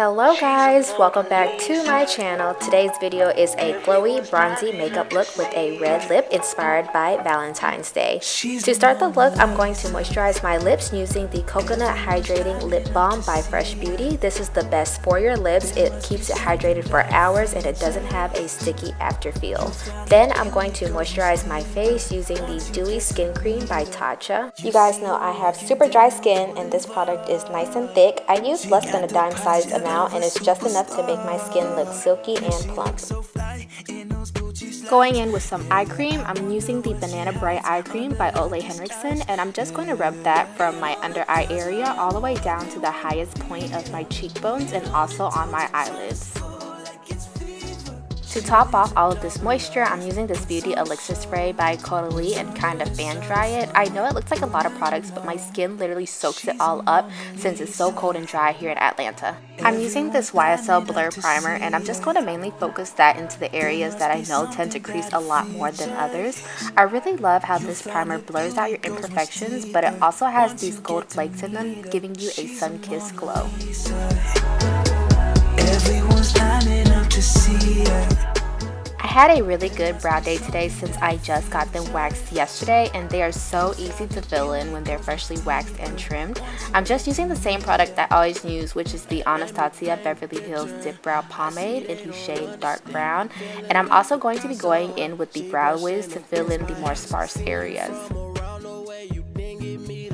Hello guys, welcome back to my channel. Today's video is a glowy bronzy makeup look with a red lip inspired by Valentine's Day. To start the look, I'm going to moisturize my lips using the Coconut Hydrating Lip Balm by Fresh Beauty. This is the best for your lips. It keeps it hydrated for hours and it doesn't have a sticky after feel. Then I'm going to moisturize my face using the Dewy Skin Cream by Tatcha. You guys know I have super dry skin and this product is nice and thick. I use less than a dime sized amount and it's just enough to make my skin look silky and plump. Going in with some eye cream, I'm using the Banana Bright Eye Cream by Ole Henriksen, and I'm just going to rub that from my under eye area all the way down to the highest point of my cheekbones and also on my eyelids. To top off all of this moisture, I'm using this Beauty Elixir Spray by Caudalie and kind of fan dry it. I know it looks like a lot of products, but my skin literally soaks it all up since it's so cold and dry here in Atlanta. I'm using this YSL Blur Primer and I'm just going to mainly focus that into the areas that I know tend to crease a lot more than others. I really love how this primer blurs out your imperfections, but it also has these gold flakes in them, giving you a sun-kissed glow. Everyone's lining up to see it. I had a really good brow day today since I just got them waxed yesterday, and they are so easy to fill in when they're freshly waxed and trimmed. I'm just using the same product I always use, which is the Anastasia Beverly Hills Dip Brow Pomade in the shade Dark Brown, and I'm also going to be going in with the Brow Wiz to fill in the more sparse areas.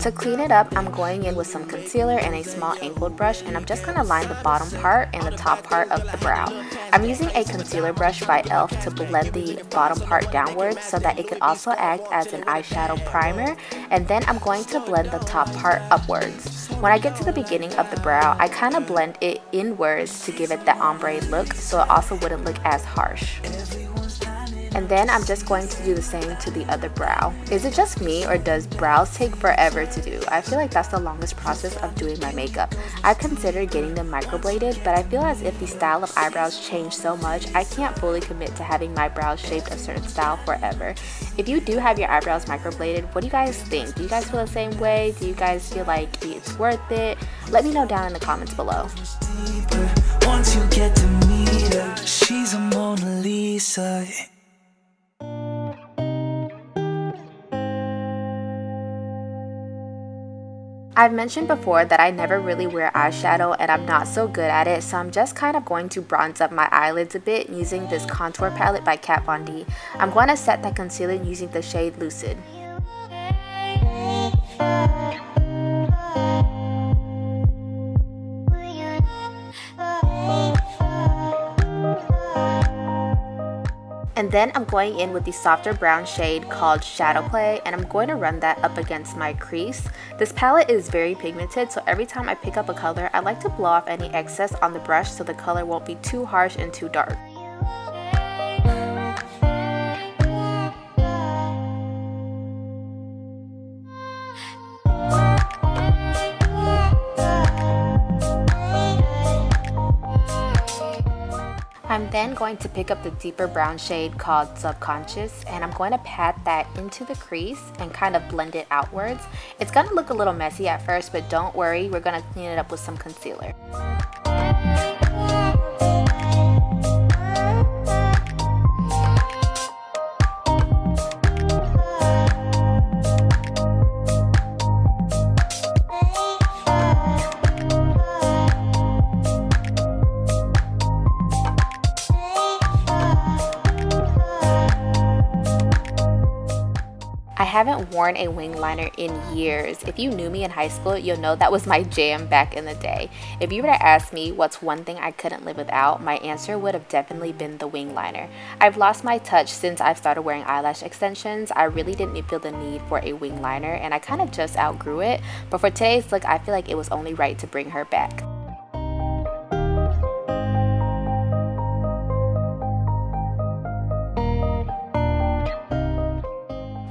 To clean it up, I'm going in with some concealer and a small angled brush, and I'm just going to line the bottom part and the top part of the brow. I'm using a concealer brush by e.l.f. to blend the bottom part downwards so that it could also act as an eyeshadow primer, and then I'm going to blend the top part upwards. When I get to the beginning of the brow, I kind of blend it inwards to give it that ombre look so it also wouldn't look as harsh. And then I'm just going to do the same to the other brow. Is it just me or does brows take forever to do? I feel like that's the longest process of doing my makeup. I've considered getting them microbladed, but I feel as if the style of eyebrows changed so much, I can't fully commit to having my brows shaped a certain style forever. If you do have your eyebrows microbladed, what do you guys think? Do you guys feel the same way? Do you guys feel like it's worth it? Let me know down in the comments below. Once you get to meet her, she's a Mona Lisa. I've mentioned before that I never really wear eyeshadow and I'm not so good at it, so I'm just kind of going to bronze up my eyelids a bit using this contour palette by Kat Von D. I'm going to set that concealer using the shade Lucid. And then I'm going in with the softer brown shade called Shadow Play, and I'm going to run that up against my crease. This palette is very pigmented, so every time I pick up a color, I like to blow off any excess on the brush so the color won't be too harsh and too dark. I'm then going to pick up the deeper brown shade called Subconscious, and I'm going to pat that into the crease and kind of blend it outwards. It's going to look a little messy at first, but don't worry, we're going to clean it up with some concealer. I haven't worn a wing liner in years. If you knew me in high school, you'll know that was my jam back in the day. If you were to ask me what's one thing I couldn't live without, my answer would have definitely been the wing liner. I've lost my touch since I've started wearing eyelash extensions. I really didn't feel the need for a wing liner and I kind of just outgrew it. But for today's look, I feel like it was only right to bring her back.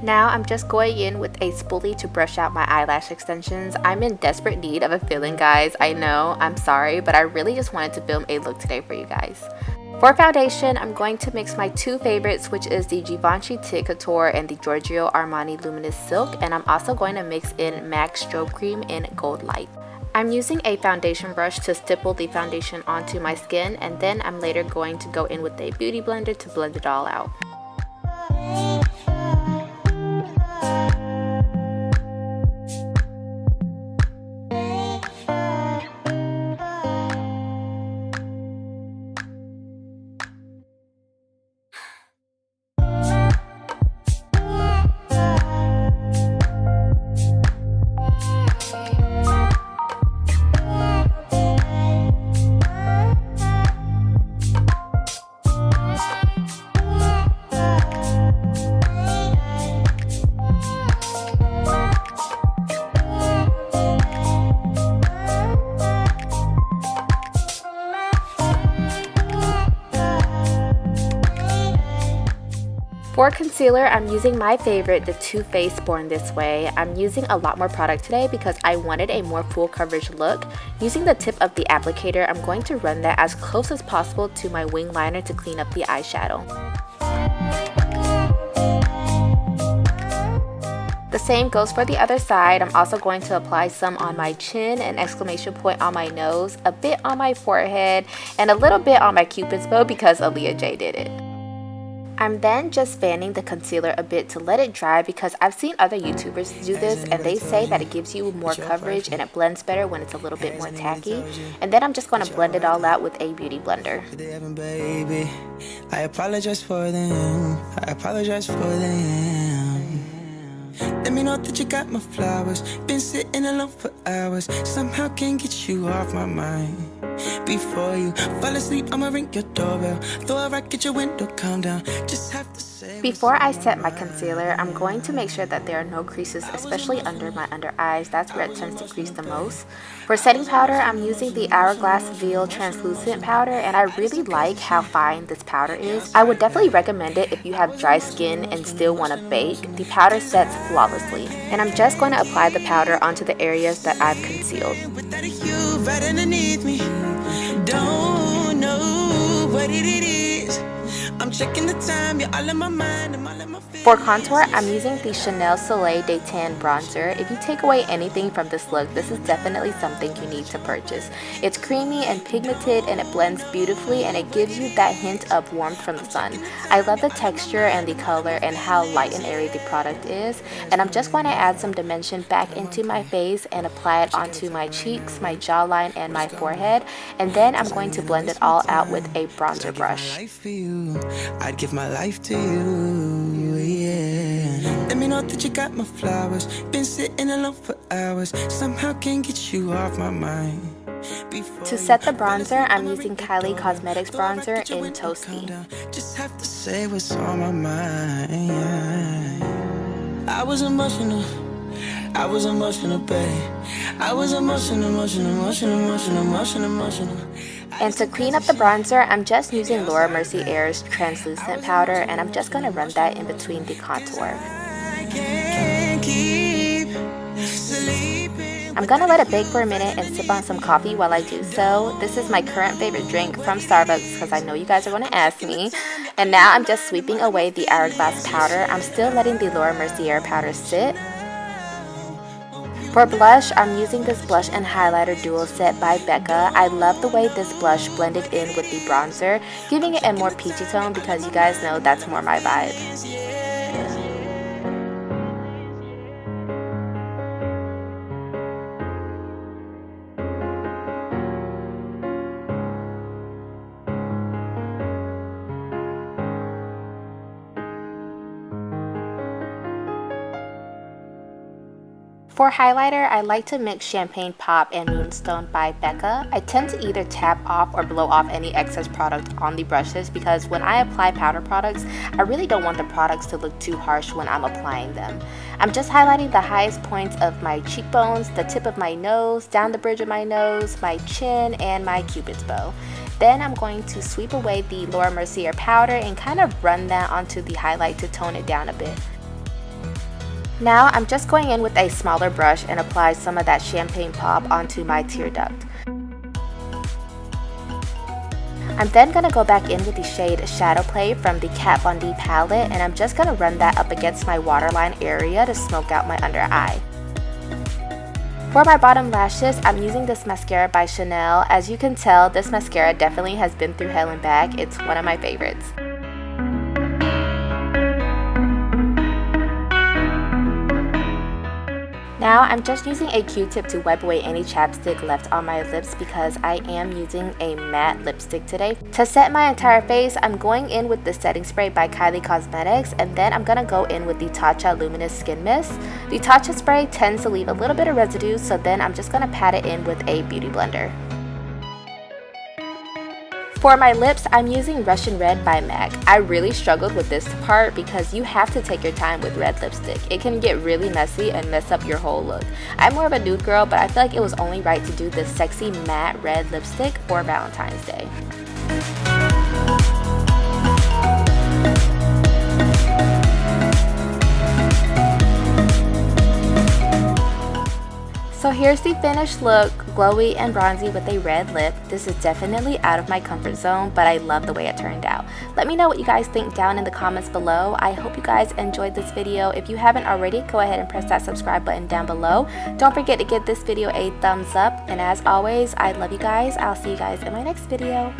Now I'm just going in with a spoolie to brush out my eyelash extensions. I'm in desperate need of a fill-in, guys. I know, I'm sorry, but I really just wanted to film a look today for you guys. For foundation, I'm going to mix my two favorites, which is the Givenchy Tit Couture and the Giorgio Armani Luminous Silk, and I'm also going to mix in MAC Strobe Cream in Gold Light. I'm using a foundation brush to stipple the foundation onto my skin, and then I'm later going to go in with a beauty blender to blend it all out. For concealer, I'm using my favorite, the Too Faced Born This Way. I'm using a lot more product today because I wanted a more full coverage look. Using the tip of the applicator, I'm going to run that as close as possible to my wing liner to clean up the eyeshadow. The same goes for the other side. I'm also going to apply some on my chin, an exclamation point on my nose, a bit on my forehead, and a little bit on my cupid's bow because Aaliyah J did it. I'm then just fanning the concealer a bit to let it dry because I've seen other YouTubers do this and they say that it gives you more coverage and it blends better when it's a little bit more tacky. And then I'm just going to blend it all out with a beauty blender. I apologize for them. I apologize for them. Let me know that you got my flowers. Been sitting alone for hours. Somehow can't get you off my mind. Before you fall asleep, I'ma ring your doorbell. Throw a rock at your window, calm down. Just have to say. Before I set my concealer, I'm going to make sure that there are no creases, especially under my under eyes. That's where it tends to crease the most. For setting powder, I'm using the Hourglass Veil Translucent Powder, and I really like how fine this powder is. I would definitely recommend it if you have dry skin and still want to bake. The powder sets flawlessly. And I'm just going to apply the powder onto the areas that I've concealed. Don't know what it is. I'm checking the time, you're all in my mind, I'm all in my feet. For contour, I'm using the Chanel Soleil Day Tan bronzer. If you take away anything from this look, this is definitely something you need to purchase. It's creamy and pigmented and it blends beautifully and it gives you that hint of warmth from the sun. I love the texture and the color and how light and airy the product is. And I'm just going to add some dimension back into my face and apply it onto my cheeks, my jawline, and my forehead. And then I'm going to blend it all out with a bronzer brush. I'd give my life to you, yeah. Let me know that you got my flowers. Been sitting alone for hours. Somehow can't get you off my mind. To set the bronzer, I'm using Kylie Cosmetics bronzer in Toasty. Just have to say what's on my mind. I was emotional, babe. I was emotional. And to clean up the bronzer, I'm just using Laura Mercier Air's translucent powder, and I'm just going to run that in between the contour. I'm going to let it bake for a minute and sip on some coffee while I do so. This is my current favorite drink from Starbucks because I know you guys are going to ask me. And now I'm just sweeping away the Hourglass powder. I'm still letting the Laura Mercier powder sit. For blush, I'm using this blush and highlighter duo set by Becca. I love the way this blush blended in with the bronzer, giving it a more peachy tone because you guys know that's more my vibe. For highlighter, I like to mix Champagne Pop and Moonstone by Becca. I tend to either tap off or blow off any excess product on the brushes because when I apply powder products, I really don't want the products to look too harsh when I'm applying them. I'm just highlighting the highest points of my cheekbones, the tip of my nose, down the bridge of my nose, my chin, and my cupid's bow. Then I'm going to sweep away the Laura Mercier powder and kind of run that onto the highlight to tone it down a bit. Now I'm just going in with a smaller brush and apply some of that Champagne Pop onto my tear duct. I'm then going to go back in with the shade Shadow Play from the Kat Von D palette, and I'm just going to run that up against my waterline area to smoke out my under eye. For my bottom lashes, I'm using this mascara by Chanel. As you can tell, this mascara definitely has been through hell and back. It's one of my favorites. Now I'm just using a Q-tip to wipe away any chapstick left on my lips because I am using a matte lipstick today. To set my entire face, I'm going in with the setting spray by Kylie Cosmetics, and then I'm going to go in with the Tatcha Luminous Skin Mist. The Tatcha spray tends to leave a little bit of residue, so then I'm just going to pat it in with a beauty blender. For my lips, I'm using Russian Red by MAC. I really struggled with this part because you have to take your time with red lipstick. It can get really messy and mess up your whole look. I'm more of a nude girl, but I feel like it was only right to do this sexy matte red lipstick for Valentine's Day. So here's the finished look, glowy and bronzy with a red lip. This is definitely out of my comfort zone, but I love the way it turned out. Let me know what you guys think down in the comments below. I hope you guys enjoyed this video. If you haven't already, go ahead and press that subscribe button down below. Don't forget to give this video a thumbs up. And as always, I love you guys. I'll see you guys in my next video.